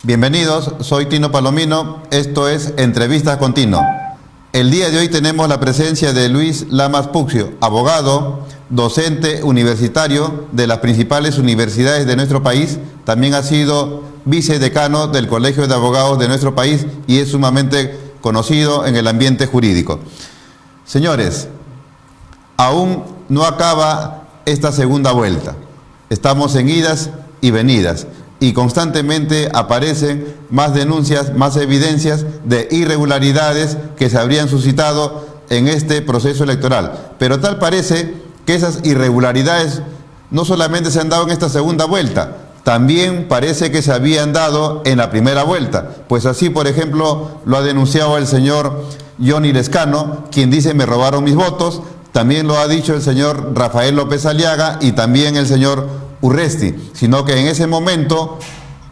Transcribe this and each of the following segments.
Bienvenidos, soy Tino Palomino, esto es Entrevistas con Tino. El día de hoy tenemos la presencia de Luis Lamas Puccio, abogado, docente universitario de las principales universidades de nuestro país. También ha sido vicedecano del Colegio de Abogados de nuestro país y es sumamente conocido en el ambiente jurídico. Señores, aún no acaba esta segunda vuelta. Estamos en idas y venidas y constantemente aparecen más denuncias, más evidencias de irregularidades que se habrían suscitado en este proceso electoral. Pero tal parece que esas irregularidades no solamente se han dado en esta segunda vuelta, también parece que se habían dado en la primera vuelta. Pues así, por ejemplo, lo ha denunciado el señor Johnny Lescano, quien dice me robaron mis votos. También lo ha dicho el señor Rafael López Aliaga y también el señor Urresti, sino que en ese momento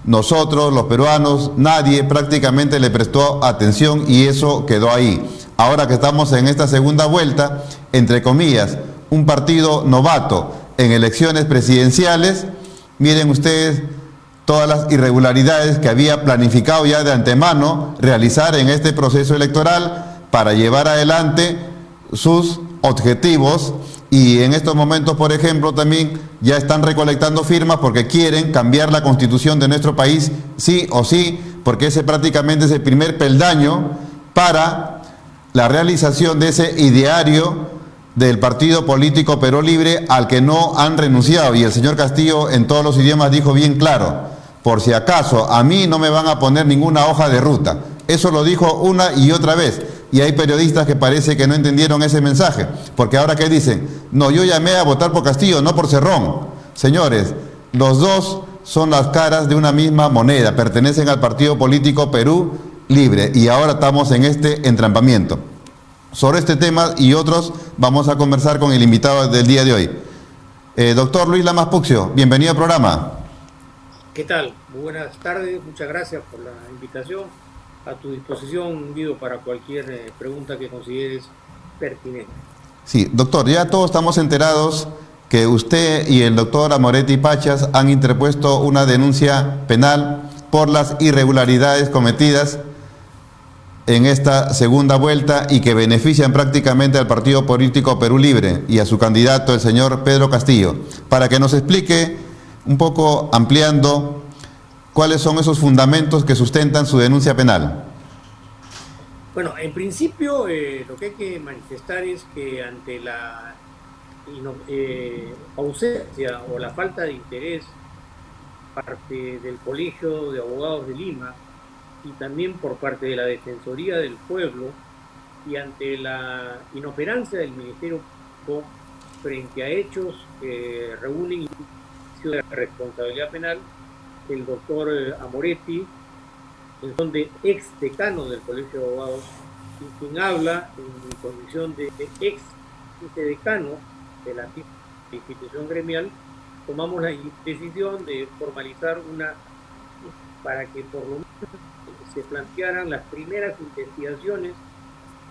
nosotros, los peruanos, nadie prácticamente le prestó atención y eso quedó ahí. Ahora que estamos en esta segunda vuelta, entre comillas, un partido novato en elecciones presidenciales, miren ustedes todas las irregularidades que había planificado ya de antemano realizar en este proceso electoral para llevar adelante sus objetivos. Y en estos momentos, por ejemplo, también ya están recolectando firmas porque quieren cambiar la constitución de nuestro país, sí o sí, porque ese prácticamente es el primer peldaño para la realización de ese ideario del partido político Perú Libre al que no han renunciado. Y el señor Castillo en todos los idiomas dijo bien claro, por si acaso a mí no me van a poner ninguna hoja de ruta. Eso lo dijo una y otra vez. Y hay periodistas que parece que no entendieron ese mensaje, porque ahora ¿qué dicen? No, yo llamé a votar por Castillo, no por Cerrón. Señores, los dos son las caras de una misma moneda, pertenecen al partido político Perú Libre y ahora estamos en este entrampamiento. Sobre este tema y otros vamos a conversar con el invitado del día de hoy. Doctor Luis Lamas Puccio, bienvenido al programa. ¿Qué tal? Muy buenas tardes, muchas gracias por la invitación. A tu disposición, Guido, para cualquier pregunta que consideres pertinente. Sí, doctor, ya todos estamos enterados que usted y el doctor Amoretti Pachas han interpuesto una denuncia penal por las irregularidades cometidas en esta segunda vuelta y que benefician prácticamente al partido político Perú Libre y a su candidato, el señor Pedro Castillo. Para que nos explique un poco, ampliando, ¿cuáles son esos fundamentos que sustentan su denuncia penal? Bueno, en principio lo que hay que manifestar es que ante la ausencia o la falta de interés por parte del Colegio de Abogados de Lima y también por parte de la Defensoría del Pueblo y ante la inoperancia del Ministerio Público frente a hechos que reúnen indicios de responsabilidad penal, el doctor Amoretti, en son de ex decano del Colegio de Abogados, y quien habla en condición de ex vicedecano de la institución gremial, tomamos la decisión de formalizar para que por lo menos se plantearan las primeras investigaciones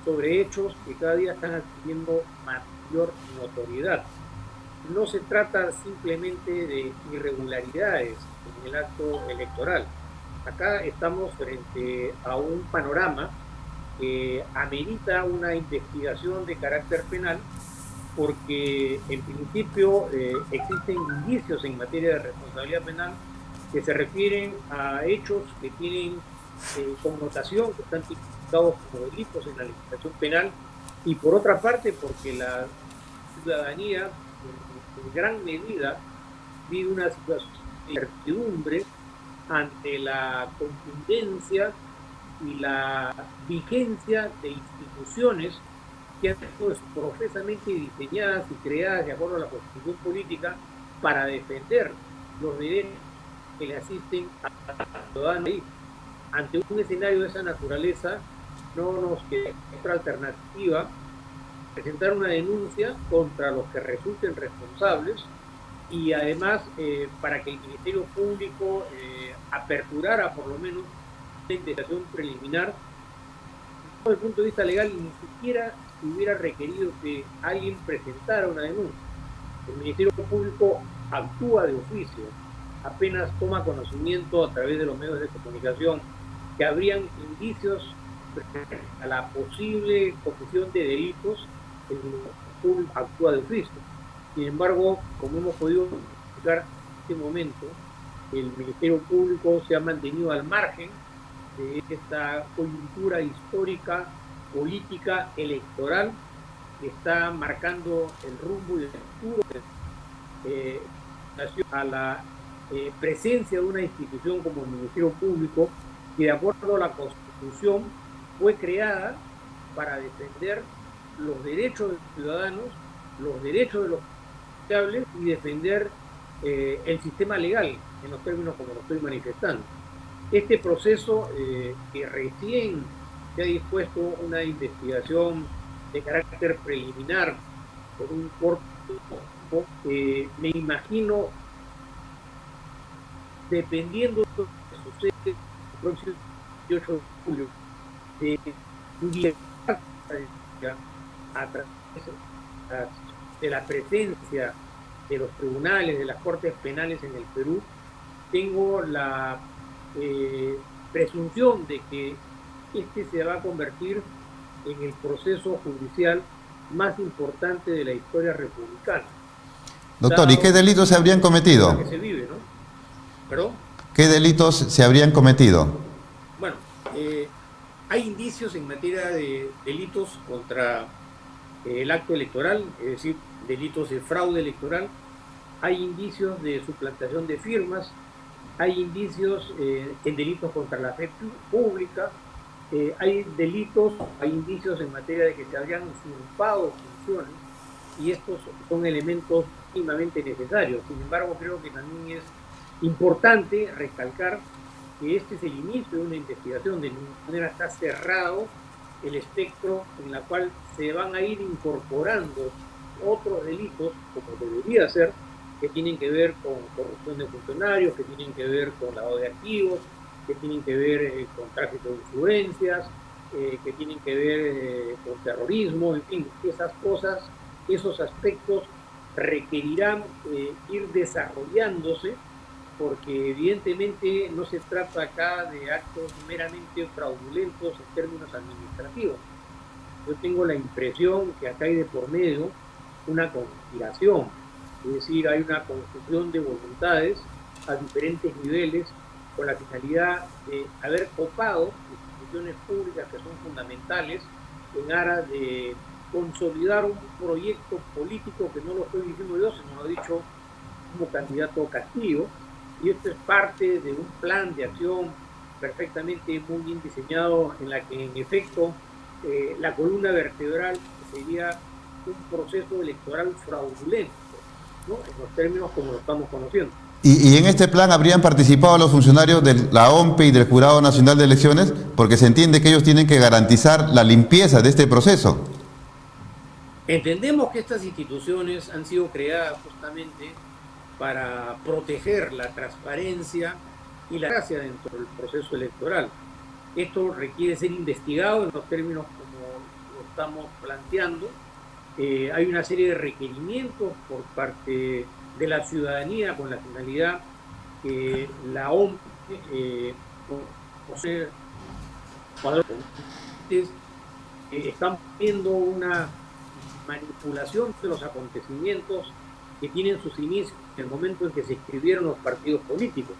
sobre hechos que cada día están adquiriendo mayor notoriedad. No se trata simplemente de irregularidades en el acto electoral. Acá estamos frente a un panorama que amerita una investigación de carácter penal porque en principio existen indicios en materia de responsabilidad penal que se refieren a hechos que tienen connotación, que están tipificados como delitos en la legislación penal, y por otra parte porque la ciudadanía en gran medida vive una situación de incertidumbre ante la contundencia y la vigencia de instituciones que han sido profesamente diseñadas y creadas de acuerdo a la Constitución política para defender los derechos que le asisten a la ciudadanía. Ante un escenario de esa naturaleza, no nos queda otra alternativa presentar una denuncia contra los que resulten responsables y además para que el Ministerio Público aperturara por lo menos una investigación preliminar. Desde el punto de vista legal, ni siquiera se hubiera requerido que alguien presentara una denuncia. El Ministerio Público actúa de oficio apenas toma conocimiento a través de los medios de comunicación que habrían indicios a la posible comisión de delitos, el Ministerio Público actúa de oficio. Sin embargo, como hemos podido explicar en este momento, el Ministerio Público se ha mantenido al margen de esta coyuntura histórica, política, electoral, que está marcando el rumbo y el futuro a la presencia de una institución como el Ministerio Público, que de acuerdo a la Constitución fue creada para defender los derechos de los ciudadanos, los derechos de los justiciables y defender el sistema legal en los términos como lo estoy manifestando. Este proceso que recién se ha dispuesto una investigación de carácter preliminar por un corto tiempo, me imagino, dependiendo de lo que sucede el próximo 18 de julio, a través de la presencia de los tribunales, de las cortes penales en el Perú, tengo la presunción de que este se va a convertir en el proceso judicial más importante de la historia republicana. Doctor, ¿y qué delitos se habrían cometido? Que se vive, ¿no? ¿Perdón? ¿Qué delitos se habrían cometido? Bueno, hay indicios en materia de delitos contra el acto electoral, es decir, delitos de fraude electoral. Hay indicios de suplantación de firmas, hay indicios en delitos contra la fe pública, hay indicios en materia de que se habrían usurpado funciones, y estos son elementos mínimamente necesarios. Sin embargo, creo que también es importante recalcar que este es el inicio de una investigación. De ninguna manera está cerrado el espectro en la cual se van a ir incorporando otros delitos, como debería ser, que tienen que ver con corrupción de funcionarios, que tienen que ver con lavado de activos, que tienen que ver con tráfico de influencias, que tienen que ver con terrorismo, en fin, esas cosas, esos aspectos requerirán ir desarrollándose, porque evidentemente no se trata acá de actos meramente fraudulentos en términos administrativos. Yo tengo la impresión que acá hay de por medio una conspiración, es decir, hay una confusión de voluntades a diferentes niveles con la finalidad de haber copado instituciones públicas que son fundamentales en aras de consolidar un proyecto político que no lo estoy diciendo yo, sino lo ha dicho como candidato Castillo, y esto es parte de un plan de acción perfectamente muy bien diseñado, en la que en efecto la columna vertebral sería un proceso electoral fraudulento, ¿no? En los términos como lo estamos conociendo. ¿Y en este plan habrían participado los funcionarios de la OMPE y del Jurado Nacional de Elecciones? Porque se entiende que ellos tienen que garantizar la limpieza de este proceso. Entendemos que estas instituciones han sido creadas justamente para proteger la transparencia y la democracia dentro del proceso electoral. Esto requiere ser investigado en los términos como lo estamos planteando. Hay una serie de requerimientos por parte de la ciudadanía con la finalidad que la OMP están viendo una manipulación de los acontecimientos que tienen sus inicios en el momento en que se inscribieron los partidos políticos.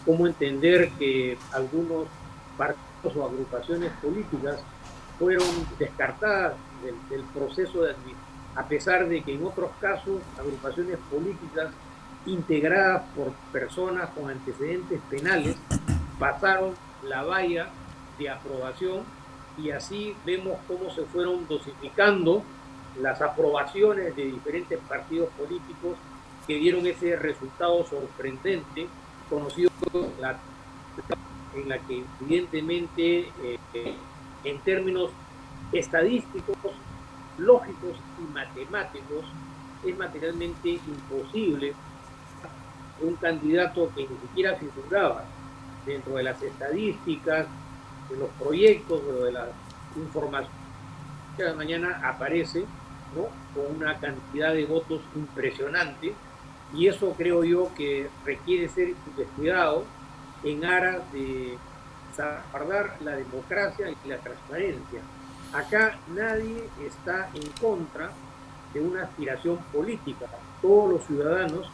Cómo entender que algunos partidos o agrupaciones políticas fueron descartadas del proceso de administración, a pesar de que en otros casos agrupaciones políticas integradas por personas con antecedentes penales pasaron la valla de aprobación, y así vemos cómo se fueron dosificando las aprobaciones de diferentes partidos políticos que dieron ese resultado sorprendente, conocido en la que evidentemente en términos estadísticos, lógicos y matemáticos es materialmente imposible un candidato que ni siquiera figuraba dentro de las estadísticas, de los proyectos o de la información que a la mañana aparece, ¿no?, con una cantidad de votos impresionante, Y eso creo yo que requiere ser investigado en aras de salvaguardar la democracia y la transparencia. Acá nadie está en contra de una aspiración política. Todos los ciudadanos,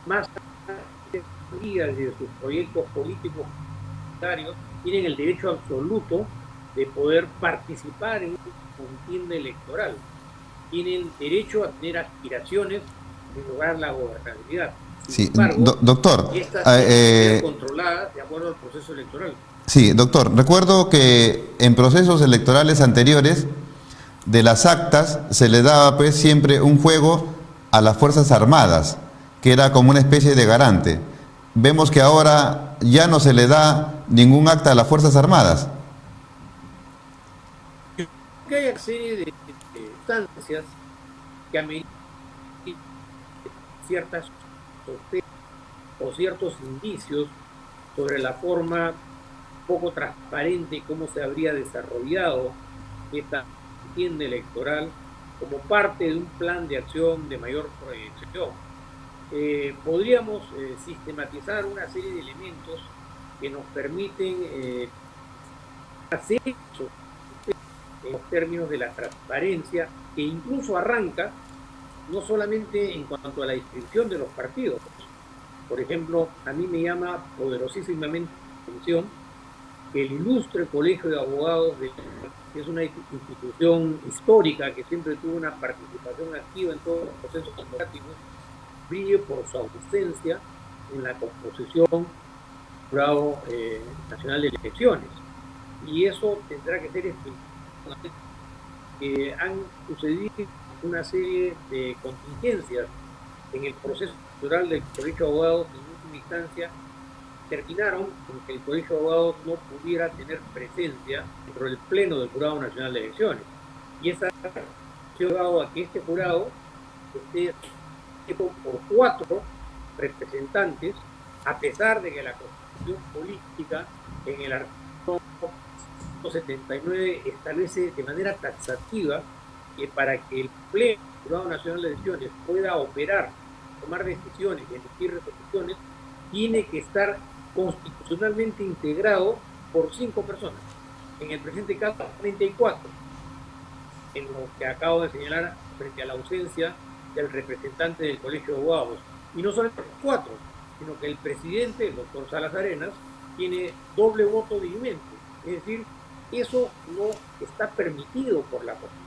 más allá de sus proyectos políticos, tienen el derecho absoluto de poder participar en una contienda electoral. Tienen derecho a tener aspiraciones de lograr la gobernabilidad. Sin embargo, doctor, estas tienen que ser controladas de acuerdo al proceso electoral. Sí, doctor, recuerdo que en procesos electorales anteriores de las actas se le daba pues siempre un juego a las Fuerzas Armadas, que era como una especie de garante. Vemos que ahora ya no se le da ningún acta a las Fuerzas Armadas. Que hay una serie de instancias que ameritan ciertas sospechas o ciertos indicios sobre la forma poco transparente cómo se habría desarrollado esta contienda electoral como parte de un plan de acción de mayor proyección. Podríamos sistematizar una serie de elementos que nos permiten hacer eso en los términos de la transparencia, que incluso arranca no solamente en cuanto a la inscripción de los partidos. Por ejemplo, a mí me llama poderosísimamente la atención que el ilustre Colegio de Abogados, que es una institución histórica que siempre tuvo una participación activa en todos los procesos democráticos, brille por su ausencia en la composición del Jurado Nacional de Elecciones. Y eso tendrá que ser explicado. Han sucedido una serie de contingencias en el proceso electoral del Colegio de Abogados. En última instancia terminaron con que el Colegio de Abogados no pudiera tener presencia dentro del Pleno del Jurado Nacional de Elecciones. Y esa ha llevado a que este jurado esté por 4 representantes, a pesar de que la Constitución Política en el artículo 179 establece de manera taxativa que para que el Pleno del Jurado Nacional de Elecciones pueda operar, tomar decisiones y emitir resoluciones, tiene que estar constitucionalmente integrado por 5 personas. En el presente caso, 34, en lo que acabo de señalar frente a la ausencia del representante del Colegio de Abogados. Y no solamente 4, sino que el presidente, el doctor Salas Arenas, tiene doble voto dirimente. Es decir, eso no está permitido por la Constitución.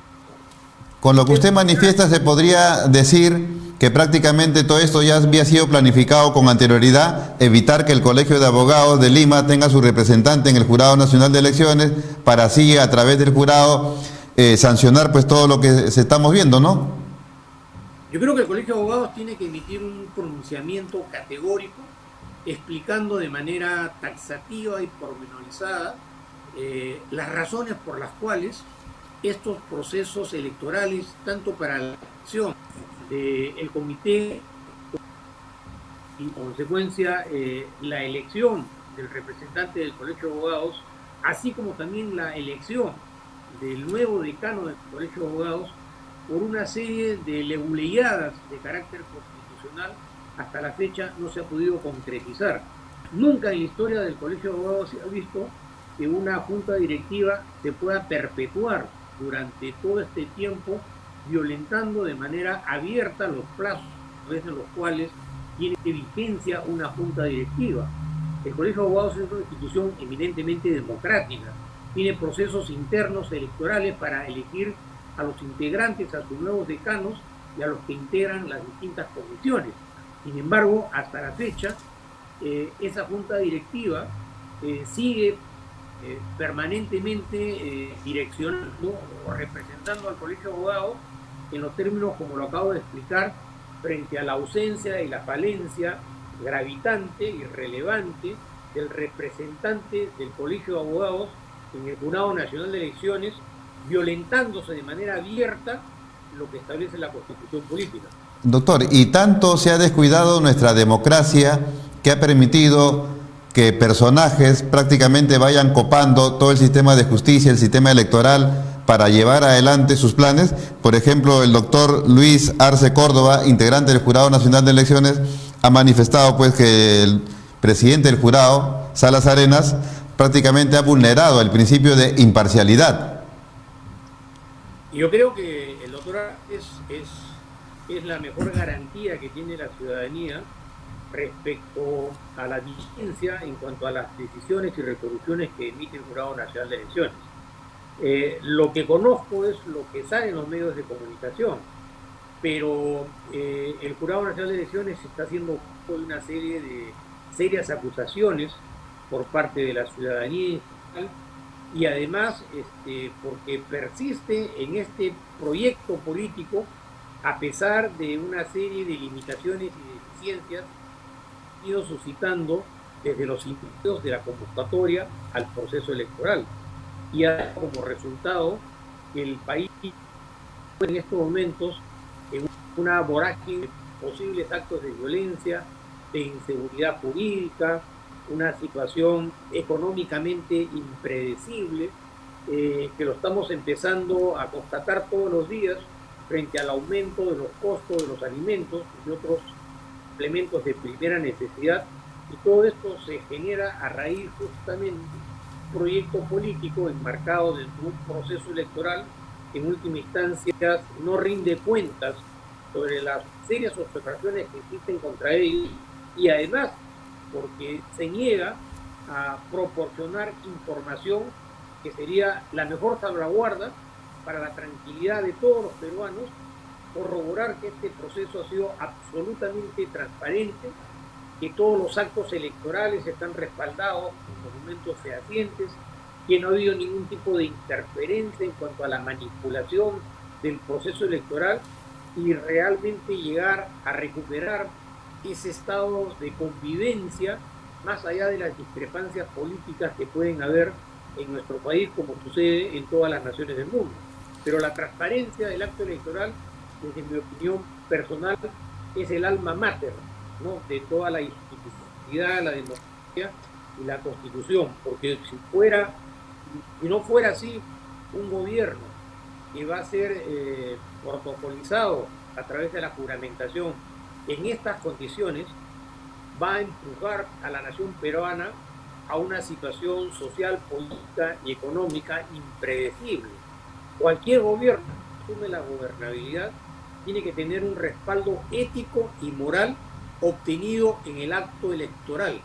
Con lo que usted manifiesta, se podría decir que prácticamente todo esto ya había sido planificado con anterioridad, evitar que el Colegio de Abogados de Lima tenga su representante en el Jurado Nacional de Elecciones, para así a través del jurado sancionar pues todo lo que se estamos viendo, ¿no? Yo creo que el Colegio de Abogados tiene que emitir un pronunciamiento categórico explicando de manera taxativa y pormenorizada las razones por las cuales estos procesos electorales, tanto para la elección del comité y en consecuencia la elección del representante del Colegio de Abogados, así como también la elección del nuevo decano del Colegio de Abogados, por una serie de leguleyadas de carácter constitucional, hasta la fecha no se ha podido concretizar. Nunca en la historia del Colegio de Abogados se ha visto que una junta directiva se pueda perpetuar durante todo este tiempo, violentando de manera abierta los plazos en los cuales tiene vigencia una junta directiva. El Colegio de Abogados es una institución eminentemente democrática, tiene procesos internos electorales para elegir a los integrantes, a sus nuevos decanos y a los que integran las distintas comisiones. Sin embargo, hasta la fecha, esa junta directiva sigue permanentemente direccionando o representando al Colegio de Abogados en los términos como lo acabo de explicar, frente a la ausencia y la falencia gravitante y relevante del representante del Colegio de Abogados en el Jurado Nacional de Elecciones, violentándose de manera abierta lo que establece la Constitución Política. Doctor, y tanto se ha descuidado nuestra democracia que ha permitido que personajes prácticamente vayan copando todo el sistema de justicia, el sistema electoral, para llevar adelante sus planes. Por ejemplo, el doctor Luis Arce Córdoba, integrante del Jurado Nacional de Elecciones, ha manifestado pues que el presidente del jurado, Salas Arenas, prácticamente ha vulnerado el principio de imparcialidad. Yo creo que el doctor es la mejor garantía que tiene la ciudadanía respecto a la vigencia en cuanto a las decisiones y resoluciones que emite el Jurado Nacional de Elecciones. Lo que conozco es lo que sale en los medios de comunicación, pero el Jurado Nacional de Elecciones está haciendo una serie de serias acusaciones por parte de la ciudadanía y además porque persiste en este proyecto político a pesar de una serie de limitaciones y deficiencias que han ido suscitando desde los inicios de la convocatoria al proceso electoral y ha dado como resultado que el país en estos momentos en una vorágine de posibles actos de violencia, de inseguridad jurídica, una situación económicamente impredecible, que lo estamos empezando a constatar todos los días frente al aumento de los costos de los alimentos y otros elementos de primera necesidad, y todo esto se genera a raíz justamente de un proyecto político enmarcado dentro de un proceso electoral que en última instancia no rinde cuentas sobre las serias observaciones que existen contra ellos y además porque se niega a proporcionar información que sería la mejor salvaguarda para la tranquilidad de todos los peruanos, corroborar que este proceso ha sido absolutamente transparente, que todos los actos electorales están respaldados con documentos fehacientes, que no ha habido ningún tipo de interferencia en cuanto a la manipulación del proceso electoral y realmente llegar a recuperar ese estado de convivencia más allá de las discrepancias políticas que pueden haber en nuestro país, como sucede en todas las naciones del mundo. Pero la transparencia del acto electoral, desde mi opinión personal, es el alma mater, ¿no?, de toda la institucionalidad, la democracia y la Constitución, porque si no fuera así, un gobierno que va a ser protocolizado a través de la juramentación en estas condiciones, va a empujar a la nación peruana a una situación social, política y económica impredecible. Cualquier gobierno que asume la gobernabilidad tiene que tener un respaldo ético y moral obtenido en el acto electoral.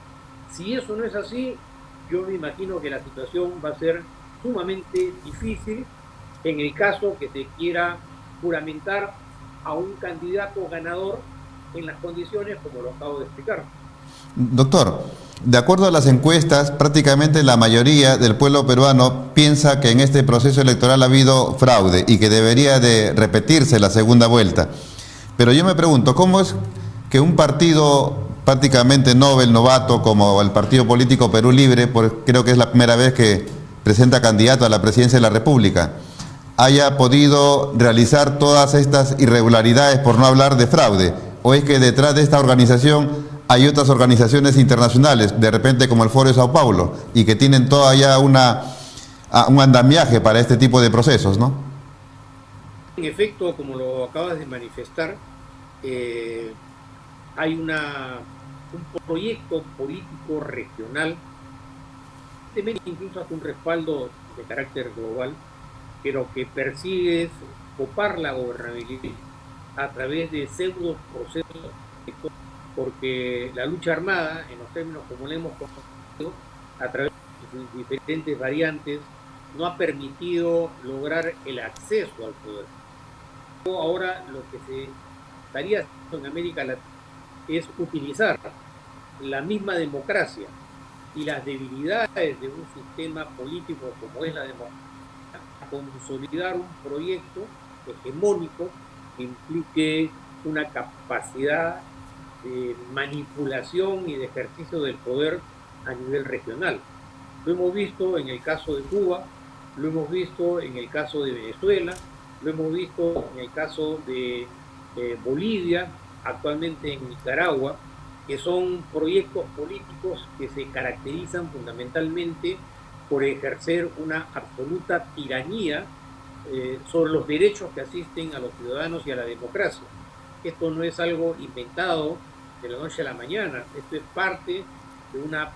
Si eso no es así, yo me imagino que la situación va a ser sumamente difícil en el caso que se quiera juramentar a un candidato ganador en las condiciones como lo acabo de explicar. Doctor, de acuerdo a las encuestas, prácticamente la mayoría del pueblo peruano piensa que en este proceso electoral ha habido fraude y que debería de repetirse la segunda vuelta. Pero yo me pregunto, ¿cómo es que un partido prácticamente novato como el partido político Perú Libre, creo que es la primera vez que presenta candidato a la presidencia de la República, haya podido realizar todas estas irregularidades, por no hablar de fraude? ¿O es que detrás de esta organización hay otras organizaciones internacionales, de repente como el Foro de Sao Paulo, y que tienen todavía un andamiaje para este tipo de procesos, ¿no? En efecto, como lo acabas de manifestar, hay un proyecto político regional, incluso hasta un respaldo de carácter global, pero que persigue copar la gobernabilidad a través de pseudo procesos, porque la lucha armada, en los términos como le hemos conocido, a través de sus diferentes variantes, no ha permitido lograr el acceso al poder. Ahora lo que se estaría haciendo en América Latina es utilizar la misma democracia y las debilidades de un sistema político como es la democracia a consolidar un proyecto hegemónico que implique una capacidad de manipulación y de ejercicio del poder a nivel regional. Lo hemos visto en el caso de Cuba, lo hemos visto en el caso de Venezuela, lo hemos visto en el caso de Bolivia, actualmente en Nicaragua, que son proyectos políticos que se caracterizan fundamentalmente por ejercer una absoluta tiranía sobre los derechos que asisten a los ciudadanos y a la democracia. Esto no es algo inventado de la noche a la mañana, esto es parte de una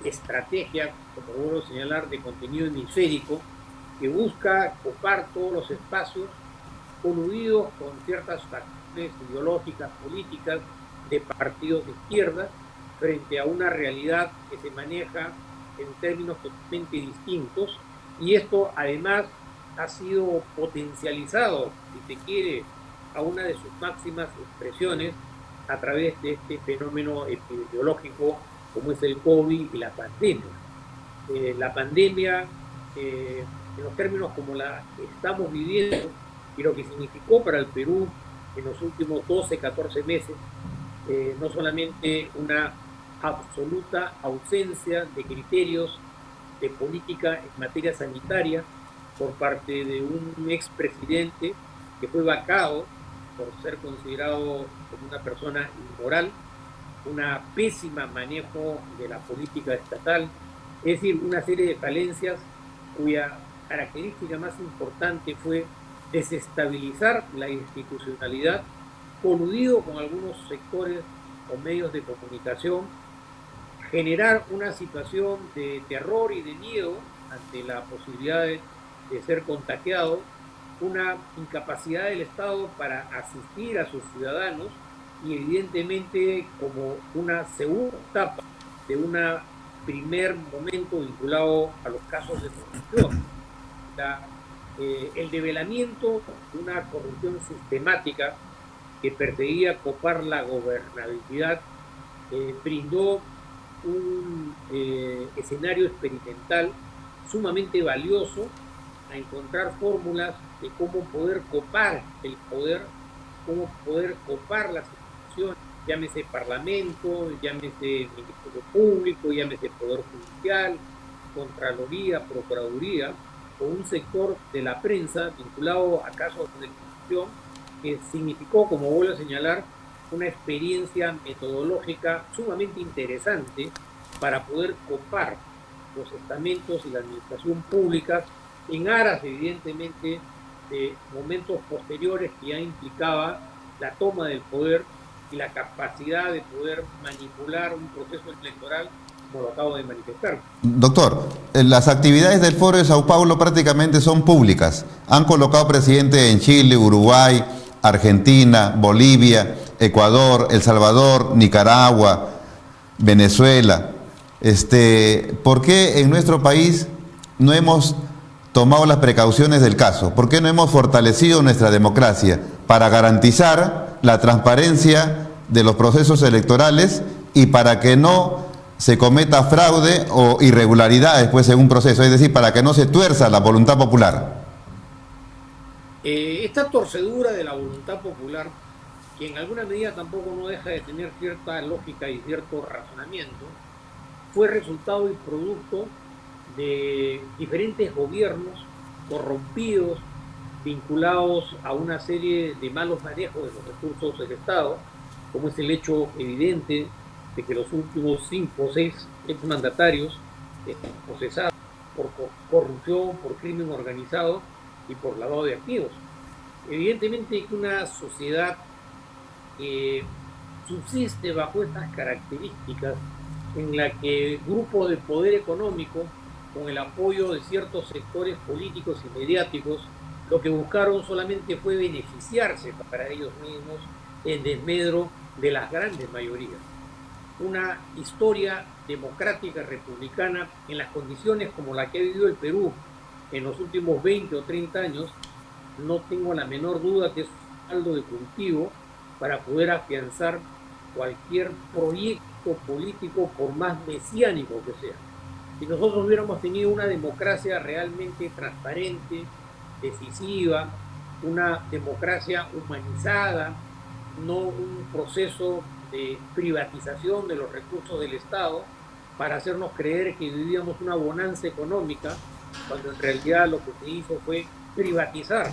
estrategia, como vuelvo a señalar, de contenido hemisférico que busca copar todos los espacios coludidos con ciertas facciones ideológicas, políticas, de partidos de izquierda, frente a una realidad que se maneja en términos totalmente distintos, y esto además ha sido potencializado, si se quiere, a una de sus máximas expresiones a través de este fenómeno epidemiológico como es el COVID y la pandemia. La pandemia, en los términos como la estamos viviendo y lo que significó para el Perú en los últimos 12, 14 meses, no solamente una absoluta ausencia de criterios de política en materia sanitaria por parte de un expresidente que fue vacado por ser considerado como una persona inmoral, una pésima manejo de la política estatal, es decir, una serie de falencias cuya característica más importante fue desestabilizar la institucionalidad, coludido con algunos sectores o medios de comunicación, generar una situación de terror y de miedo ante la posibilidad de ser contagiado, una incapacidad del Estado para asistir a sus ciudadanos y evidentemente como una segunda etapa de un primer momento vinculado a los casos de corrupción. El develamiento de una corrupción sistemática que perseguía copar la gobernabilidad brindó un escenario experimental sumamente valioso a encontrar fórmulas de cómo poder copar el poder, cómo poder copar las instituciones, llámese Parlamento, llámese Ministerio Público, llámese Poder Judicial, Contraloría, Procuraduría, o un sector de la prensa vinculado a casos de corrupción que significó, como vuelvo a señalar, una experiencia metodológica sumamente interesante para poder copar los estamentos y la administración pública en aras, evidentemente, de momentos posteriores que ya implicaba la toma del poder y la capacidad de poder manipular un proceso electoral, como lo acabo de manifestar. Doctor, las actividades del Foro de Sao Paulo prácticamente son públicas. Han colocado presidente en Chile, Uruguay, Argentina, Bolivia, Ecuador, El Salvador, Nicaragua, Venezuela. ¿Por qué en nuestro país no hemos tomado las precauciones del caso? ¿Por qué no hemos fortalecido nuestra democracia para garantizar la transparencia de los procesos electorales y para que no se cometa fraude o irregularidades pues, en un proceso? Es decir, para que no se tuerza la voluntad popular. Esta torcedura de la voluntad popular, que en alguna medida tampoco no deja de tener cierta lógica y cierto razonamiento, fue resultado y producto de diferentes gobiernos corrompidos, vinculados a una serie de malos manejos de los recursos del Estado, como es el hecho evidente de que los últimos 5 o 6 exmandatarios están procesados por corrupción, por crimen organizado y por lavado de activos. Evidentemente que una sociedad que subsiste bajo estas características, en la que grupos de poder económico, con el apoyo de ciertos sectores políticos y mediáticos, lo que buscaron solamente fue beneficiarse para ellos mismos en desmedro de las grandes mayorías. Una historia democrática republicana en las condiciones como la que ha vivido el Perú en los últimos 20 o 30 años, no tengo la menor duda que es un caldo de cultivo para poder afianzar cualquier proyecto político, por más mesiánico que sea. Si nosotros hubiéramos tenido una democracia realmente transparente, decisiva, una democracia humanizada, no un proceso de privatización de los recursos del Estado para hacernos creer que vivíamos una bonanza económica, cuando en realidad lo que se hizo fue privatizar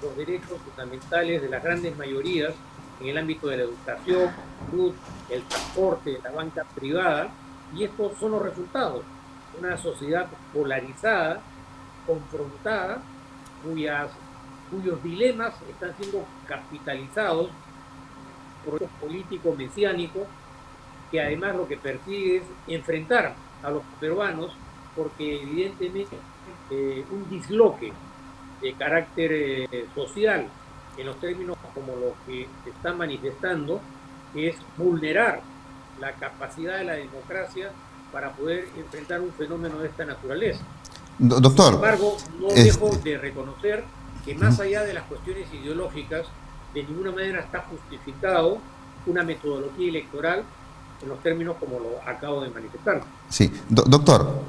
los derechos fundamentales de las grandes mayorías en el ámbito de la educación, salud, el transporte, la banca privada, y estos son los resultados. Una sociedad polarizada, confrontada, cuyos dilemas están siendo capitalizados por los políticos mesiánicos, que además lo que persigue es enfrentar a los peruanos, porque evidentemente un disloque de carácter social en los términos como los que se están manifestando es vulnerar la capacidad de la democracia para poder enfrentar un fenómeno de esta naturaleza. Doctor. Sin embargo, no dejo de reconocer que más allá de las cuestiones ideológicas, de ninguna manera está justificado una metodología electoral en los términos como lo acabo de manifestar. Sí, doctor,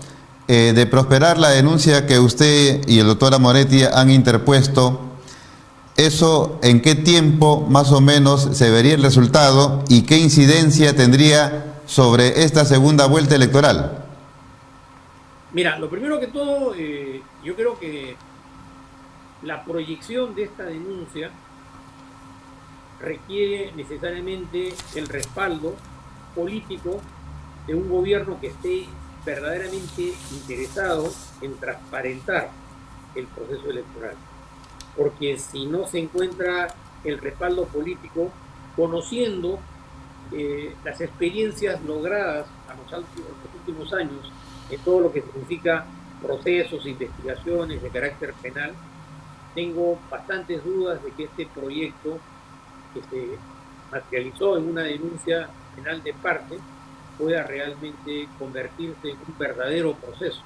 de prosperar la denuncia que usted y el doctor Amoretti han interpuesto, ¿eso en qué tiempo más o menos se vería el resultado y qué incidencia tendría sobre esta segunda vuelta electoral? Mira, lo primero que todo, yo creo que la proyección de esta denuncia requiere necesariamente el respaldo político de un gobierno que esté verdaderamente interesado en transparentar el proceso electoral. Porque si no se encuentra el respaldo político, conociendo las experiencias logradas a los últimos años en todo lo que significa procesos, investigaciones de carácter penal, tengo bastantes dudas de que este proyecto, que se materializó en una denuncia penal de parte, pueda realmente convertirse en un verdadero proceso,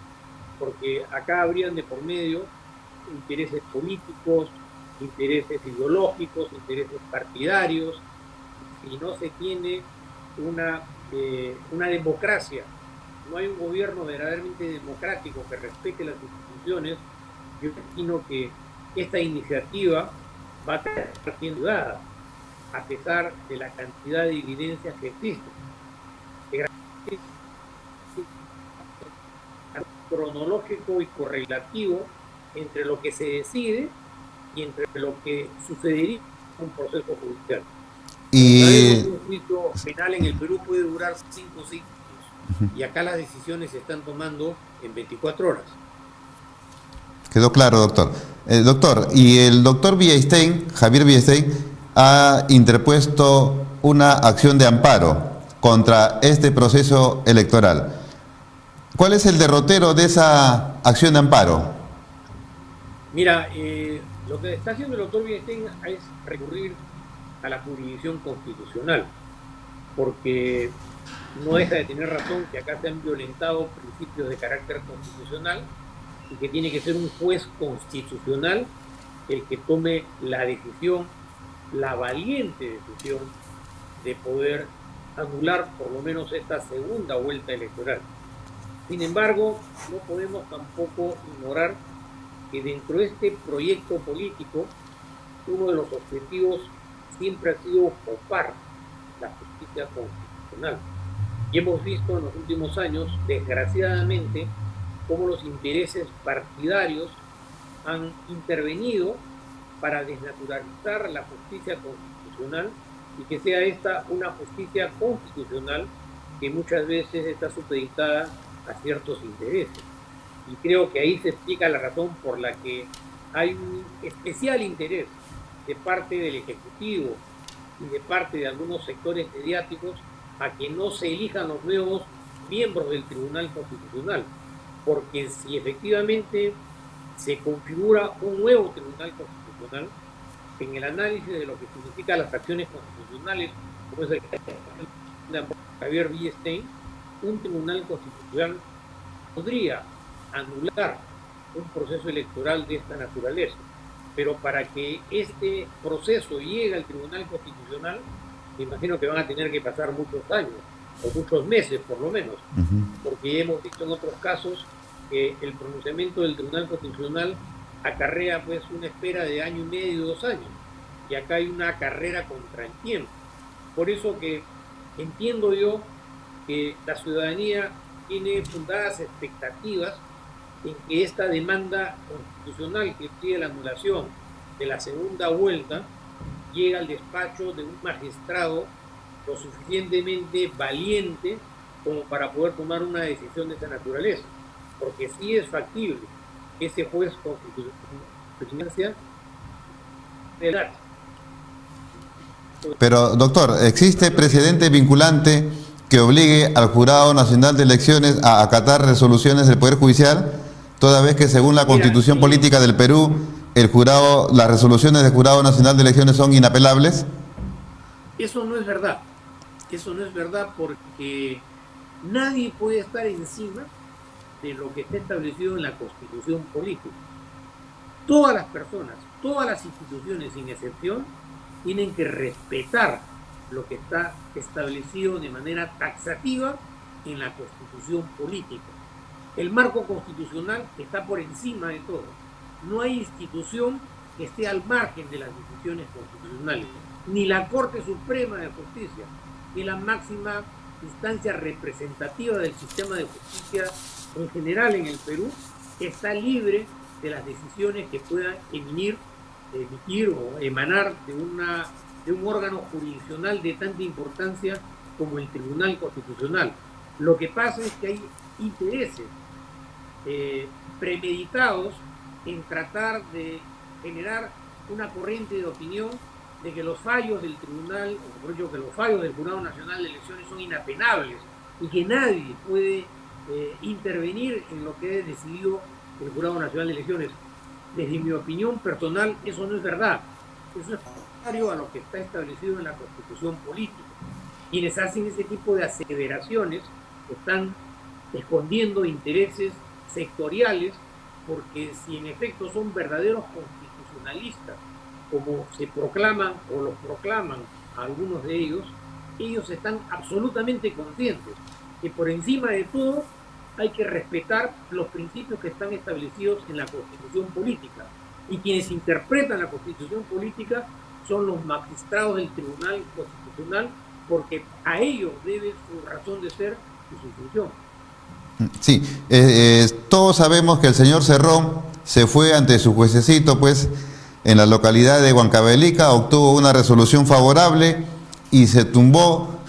porque acá habrían de por medio intereses políticos, intereses ideológicos, intereses partidarios. Si no se tiene una democracia, no hay un gobierno verdaderamente democrático que respete las instituciones, yo imagino que esta iniciativa va a estar siendo dada, a pesar de la cantidad de evidencias que existen. Cronológico y correlativo entre lo que se decide y entre lo que sucedería en un proceso judicial. Y un juicio penal en el Perú puede durar 5 siglos y acá las decisiones se están tomando en 24 horas. Quedó claro, doctor. Doctor, y el doctor Villestein, Javier Villestein, ha interpuesto una acción de amparo contra este proceso electoral. ¿Cuál es el derrotero de esa acción de amparo? Mira, lo que está haciendo el doctor Villestein es recurrir a la jurisdicción constitucional, porque no deja de tener razón que acá se han violentado principios de carácter constitucional y que tiene que ser un juez constitucional el que tome la decisión, la valiente decisión de poder anular por lo menos esta segunda vuelta electoral. Sin embargo, no podemos tampoco ignorar que dentro de este proyecto político, uno de los objetivos siempre ha sido copar la justicia constitucional. Y hemos visto en los últimos años, desgraciadamente, cómo los intereses partidarios han intervenido para desnaturalizar la justicia constitucional y que sea esta una justicia constitucional que muchas veces está supeditada a ciertos intereses. Y creo que ahí se explica la razón por la que hay un especial interés de parte del Ejecutivo y de parte de algunos sectores mediáticos a que no se elijan los nuevos miembros del Tribunal Constitucional, porque si efectivamente se configura un nuevo Tribunal Constitucional, en el análisis de lo que significan las acciones constitucionales, como es el de Javier Villestein, un Tribunal Constitucional podría anular un proceso electoral de esta naturaleza, pero para que este proceso llegue al Tribunal Constitucional, me imagino que van a tener que pasar muchos años, o muchos meses por lo menos, porque hemos visto en otros casos que el pronunciamiento del Tribunal Constitucional acarrea pues una espera de año y medio, 2 años, y acá hay una carrera contra el tiempo. Por eso que entiendo yo que la ciudadanía tiene fundadas expectativas en que esta demanda constitucional que pide la anulación de la segunda vuelta llegue al despacho de un magistrado lo suficientemente valiente como para poder tomar una decisión de esta naturaleza, porque sí es factible que ese juez presidencia del arte. Pero, doctor, ¿existe precedente vinculante que obligue al Jurado Nacional de Elecciones a acatar resoluciones del Poder Judicial, toda vez que según la Constitución Política del Perú, las resoluciones del Jurado Nacional de Elecciones son inapelables? Eso no es verdad. Eso no es verdad porque nadie puede estar encima de lo que está establecido en la Constitución Política. Todas las personas, todas las instituciones sin excepción, tienen que respetar lo que está establecido de manera taxativa en la Constitución Política. El marco constitucional está por encima de todo. No hay institución que esté al margen de las decisiones constitucionales. Ni la Corte Suprema de Justicia, ni la máxima instancia representativa del sistema de justicia en general en el Perú, está libre de las decisiones que puedan emitir o emanar de un órgano jurisdiccional de tanta importancia como el Tribunal Constitucional. Lo que pasa es que hay intereses premeditados en tratar de generar una corriente de opinión de que los fallos del tribunal, o por ello que los fallos del Jurado Nacional de Elecciones son inapenables y que nadie puede intervenir en lo que ha decidido el Jurado Nacional de Elecciones. Desde mi opinión personal, eso no es verdad. Eso es contrario a lo que está establecido en la Constitución Política. Quienes hacen ese tipo de aseveraciones están escondiendo intereses sectoriales, porque si en efecto son verdaderos constitucionalistas, como se proclaman o los proclaman algunos de ellos están absolutamente conscientes que por encima de todo hay que respetar los principios que están establecidos en la Constitución Política. Y quienes interpretan la Constitución Política son los magistrados del Tribunal Constitucional, porque a ellos debe su razón de ser y su función. Sí, todos sabemos que el señor Cerrón se fue ante su juececito, pues, en la localidad de Huancavelica, obtuvo una resolución favorable y se tumbó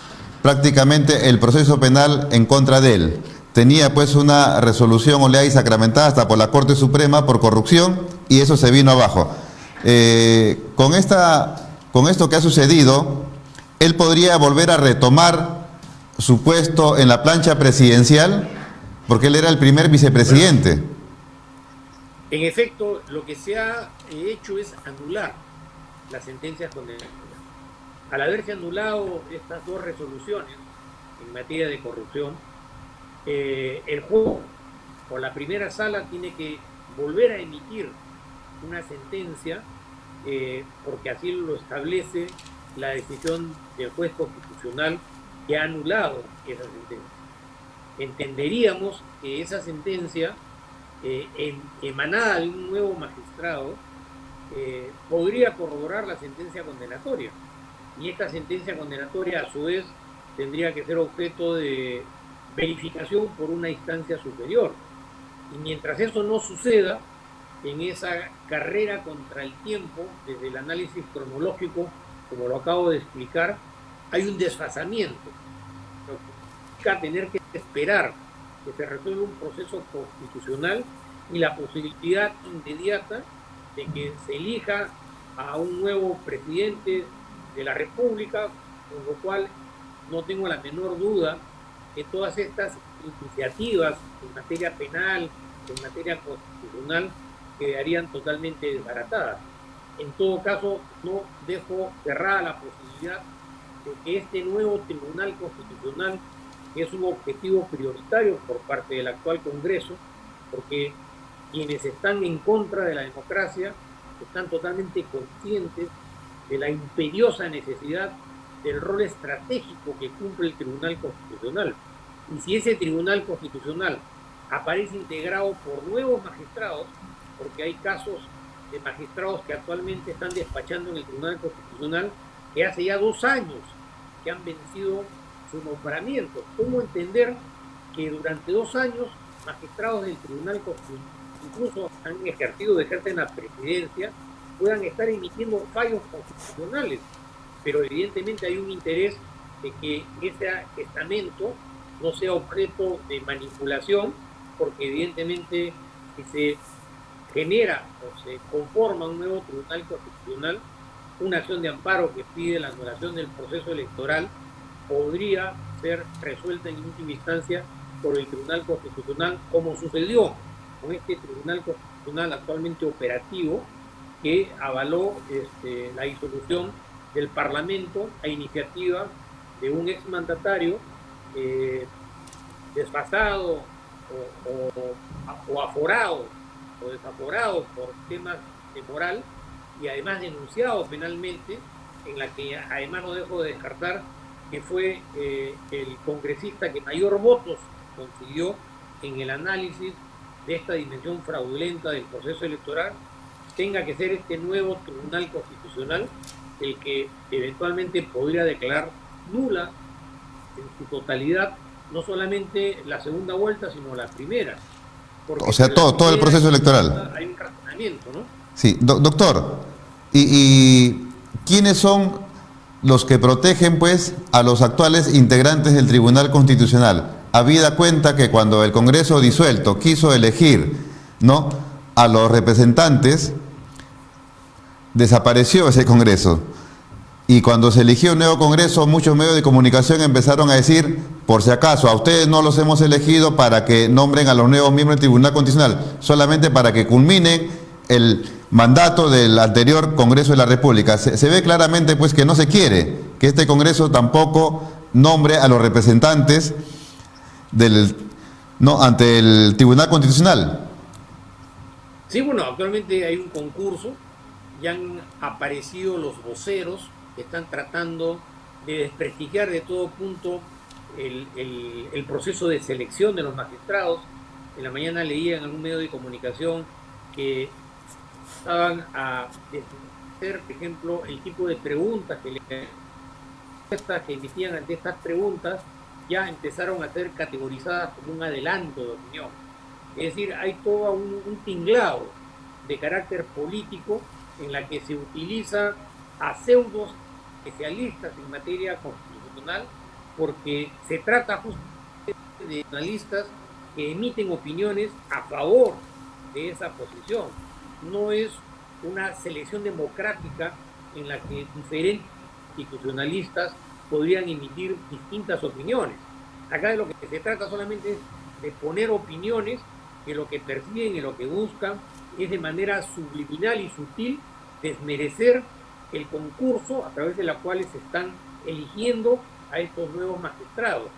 prácticamente el proceso penal en contra de él. Tenía pues una resolución oleada y sacramentada hasta por la Corte Suprema por corrupción y eso se vino abajo. Con esto que ha sucedido, él podría volver a retomar su puesto en la plancha presidencial, porque él era el primer vicepresidente. Bueno, en efecto, lo que se ha hecho es anular las sentencias condenatorias. Al haberse anulado estas dos resoluciones en materia de corrupción, el juez o la primera sala tiene que volver a emitir una sentencia, porque así lo establece la decisión del juez constitucional que ha anulado esa sentencia. Entenderíamos que esa sentencia, emanada de un nuevo magistrado, podría corroborar la sentencia condenatoria. Y esta sentencia condenatoria, a su vez, tendría que ser objeto de verificación por una instancia superior. Y mientras eso no suceda, en esa carrera contra el tiempo, desde el análisis cronológico, como lo acabo de explicar, hay un desfasamiento. Lo que significa tener que esperar que se resuelva un proceso constitucional y la posibilidad inmediata de que se elija a un nuevo presidente de la República, con lo cual no tengo la menor duda que todas estas iniciativas en materia penal, en materia constitucional, quedarían totalmente desbaratadas. En todo caso, no dejo cerrada la posibilidad de que este nuevo Tribunal Constitucional, que es un objetivo prioritario por parte del actual Congreso, porque quienes están en contra de la democracia están totalmente conscientes de la imperiosa necesidad del rol estratégico que cumple el Tribunal Constitucional. Y si ese Tribunal Constitucional aparece integrado por nuevos magistrados, porque hay casos de magistrados que actualmente están despachando en el Tribunal Constitucional que hace ya 2 años que han vencido su nombramiento. ¿Cómo entender que durante 2 años magistrados del Tribunal Constitucional, incluso han ejercen la presidencia, puedan estar emitiendo fallos constitucionales? Pero evidentemente hay un interés de que ese estamento no sea objeto de manipulación, porque evidentemente si se genera o se conforma un nuevo Tribunal Constitucional, una acción de amparo que pide la anulación del proceso electoral podría ser resuelta en última instancia por el Tribunal Constitucional, como sucedió con este Tribunal Constitucional actualmente operativo, que avaló la disolución del Parlamento a iniciativa de un exmandatario desfasado o aforado o desaforado por temas de moral, y además denunciado penalmente, en la que además no dejo de descartar que fue el congresista que mayor votos consiguió en el análisis de esta dimensión fraudulenta del proceso electoral, tenga que ser este nuevo Tribunal Constitucional el que eventualmente podría declarar nula en su totalidad, no solamente la segunda vuelta, sino la primera. O sea, todo el proceso electoral. Hay un razonamiento, ¿no? Sí, doctor, ¿y quiénes son los que protegen, pues, a los actuales integrantes del Tribunal Constitucional? Habida cuenta que cuando el Congreso disuelto quiso elegir, ¿no?, a los representantes, desapareció ese Congreso. Y cuando se eligió un nuevo Congreso, muchos medios de comunicación empezaron a decir, por si acaso, a ustedes no los hemos elegido para que nombren a los nuevos miembros del Tribunal Constitucional, solamente para que culminen el mandato del anterior Congreso de la República. Se ve claramente, pues, que no se quiere que este Congreso tampoco nombre a los representantes ante el Tribunal Constitucional. Sí, bueno, actualmente hay un concurso, ya han aparecido los voceros que están tratando de desprestigiar de todo punto el proceso de selección de los magistrados. En la mañana leía en algún medio de comunicación que estaban a hacer, por ejemplo, el tipo de preguntas que emitían ante estas preguntas, ya empezaron a ser categorizadas como un adelanto de opinión. Es decir, hay todo un tinglado de carácter político en la que se utiliza a pseudos especialistas en materia constitucional, porque se trata justamente de analistas que emiten opiniones a favor de esa posición. No es una selección democrática en la que diferentes constitucionalistas podrían emitir distintas opiniones. Acá de lo que se trata solamente es de poner opiniones que lo que persiguen y lo que buscan es de manera subliminal y sutil desmerecer el concurso a través de la cual se están eligiendo a estos nuevos magistrados,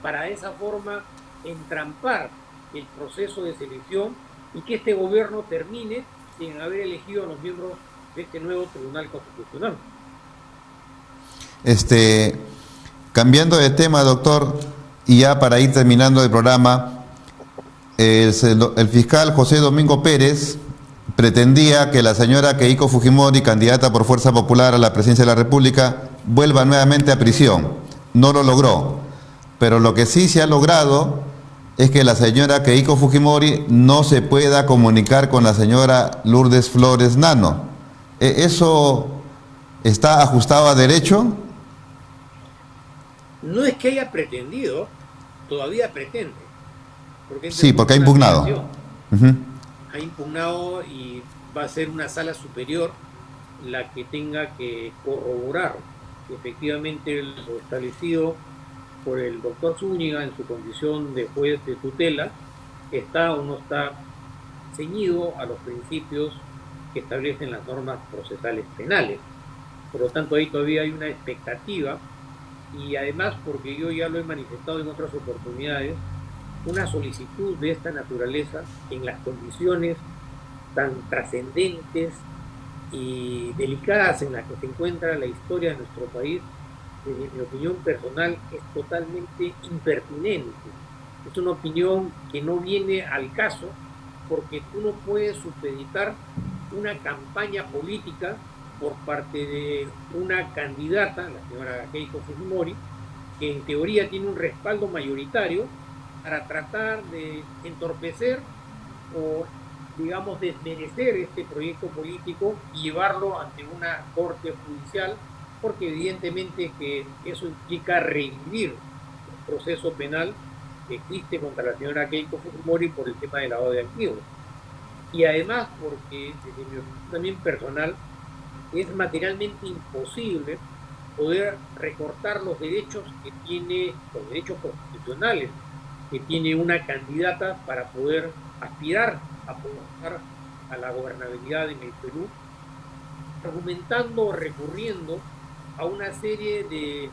para de esa forma entrampar el proceso de selección y que este gobierno termine sin haber elegido a los miembros de este nuevo Tribunal Constitucional. Cambiando de tema, doctor, y ya para ir terminando el programa, el fiscal José Domingo Pérez pretendía que la señora Keiko Fujimori, candidata por Fuerza Popular a la presidencia de la República, vuelva nuevamente a prisión. No lo logró, pero lo que sí se ha logrado es que la señora Keiko Fujimori no se pueda comunicar con la señora Lourdes Flores Nano. ¿Eso está ajustado a derecho? No es que haya pretendido, todavía pretende. Porque ha impugnado. Ha impugnado y va a ser una sala superior la que tenga que corroborar que efectivamente lo establecido por el doctor Zúñiga en su condición de juez de tutela está o no está ceñido a los principios que establecen las normas procesales penales. Por lo tanto, ahí todavía hay una expectativa, y además, porque yo ya lo he manifestado en otras oportunidades, una solicitud de esta naturaleza en las condiciones tan trascendentes y delicadas en las que se encuentra la historia de nuestro país, desde mi opinión personal, es totalmente impertinente. Es una opinión que no viene al caso, porque tú no puedes supeditar una campaña política por parte de una candidata, la señora Keiko Fujimori, que en teoría tiene un respaldo mayoritario, para tratar de entorpecer o, digamos, desmerecer este proyecto político y llevarlo ante una corte judicial, porque evidentemente que eso implica revivir el proceso penal que existe contra la señora Keiko Fujimori por el tema del lavado de activos. y además porque desde mi opinión también personal es materialmente imposible poder recortar los derechos que tiene, los derechos constitucionales que tiene una candidata para poder aspirar a poder a la gobernabilidad en el Perú, argumentando o recurriendo a una serie de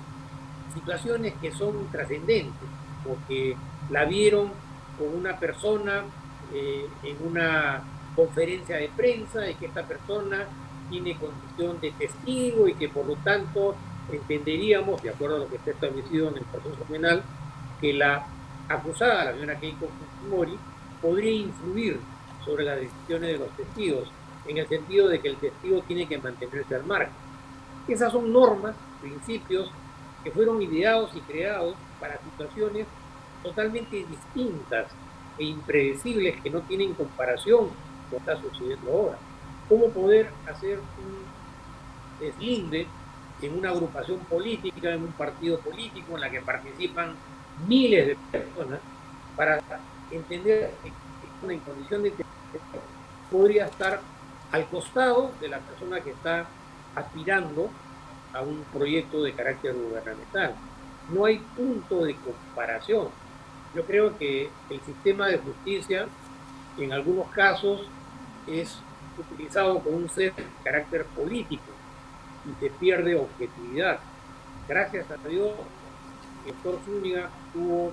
situaciones que son trascendentes, porque la vieron con una persona en una conferencia de prensa y que esta persona tiene condición de testigo y que por lo tanto entenderíamos, de acuerdo a lo que está establecido en el proceso penal, que la acusada, la señora Keiko Fujimori, podría influir sobre las decisiones de los testigos, en el sentido de que el testigo tiene que mantenerse al margen. Esas son normas, principios, que fueron ideados y creados para situaciones totalmente distintas e impredecibles que no tienen comparación con lo que está sucediendo ahora. ¿Cómo poder hacer un deslinde en una agrupación política, en un partido político en la que participan miles de personas, para entender que una en condición de podría estar al costado de la persona que está aspirando a un proyecto de carácter gubernamental? No hay punto de comparación. Yo creo que el sistema de justicia en algunos casos es utilizado con un set de carácter político y se pierde objetividad. Gracias a Dios, el doctor Zúñiga tuvo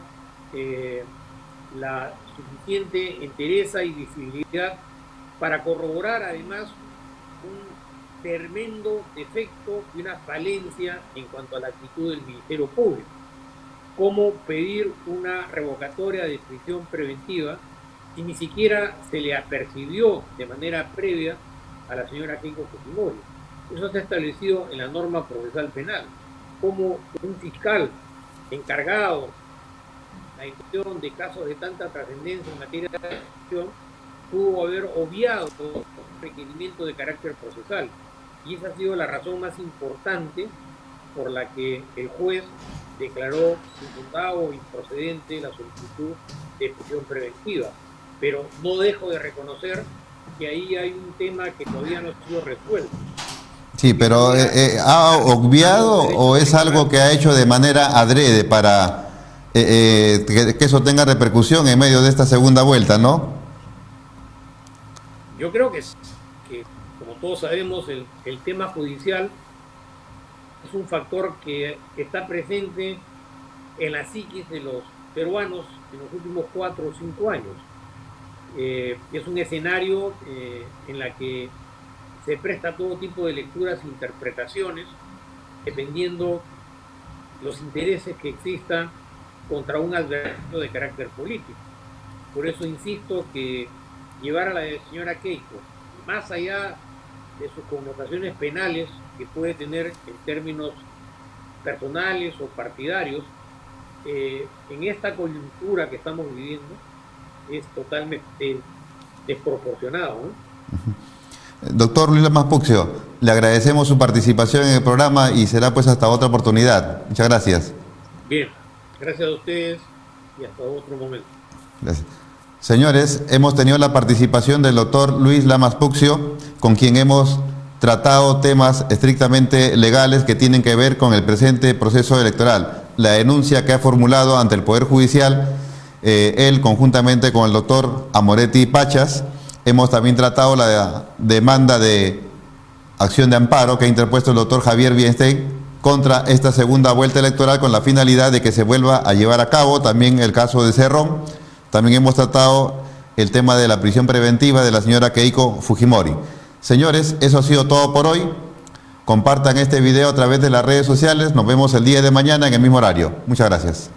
la suficiente entereza y visibilidad para corroborar además un tremendo defecto y una falencia en cuanto a la actitud del Ministerio Público. Cómo pedir una revocatoria de prisión preventiva y ni siquiera se le apercibió de manera previa a la señora Keiko Fujimori. Eso está establecido en la norma procesal penal. Como un fiscal encargado de la gestión de casos de tanta trascendencia en materia de gestión pudo haber obviado todo requerimiento de carácter procesal. Y esa ha sido la razón más importante por la que el juez declaró infundado o improcedente la solicitud de prisión preventiva. Pero no dejo de reconocer que ahí hay un tema que todavía no ha sido resuelto. Sí, pero ¿ha obviado o es algo que ha hecho de manera adrede para que eso tenga repercusión en medio de esta segunda vuelta, no? Yo creo que como todos sabemos, el tema judicial es un factor que está presente en la psiquis de los peruanos en los últimos 4 o 5 años. Es un escenario en la que se presta todo tipo de lecturas e interpretaciones dependiendo los intereses que existan contra un adversario de carácter político. Por eso insisto que llevar a la señora Keiko, más allá de sus connotaciones penales que puede tener en términos personales o partidarios, en esta coyuntura que estamos viviendo, es totalmente desproporcionado, ¿no? Doctor Luis Lamas Puccio, le agradecemos su participación en el programa y será pues hasta otra oportunidad. Muchas gracias. Bien, gracias a ustedes y hasta otro momento. Gracias. Señores, hemos tenido la participación del doctor Luis Lamas Puccio, con quien hemos tratado temas estrictamente legales que tienen que ver con el presente proceso electoral. La denuncia que ha formulado ante el Poder Judicial, él conjuntamente con el doctor Amoretti Pachas. Hemos también tratado la demanda de acción de amparo que ha interpuesto el doctor Javier Bienstein contra esta segunda vuelta electoral con la finalidad de que se vuelva a llevar a cabo también el caso de Cerrón. También hemos tratado el tema de la prisión preventiva de la señora Keiko Fujimori. Señores, eso ha sido todo por hoy. Compartan este video a través de las redes sociales. Nos vemos el día de mañana en el mismo horario. Muchas gracias.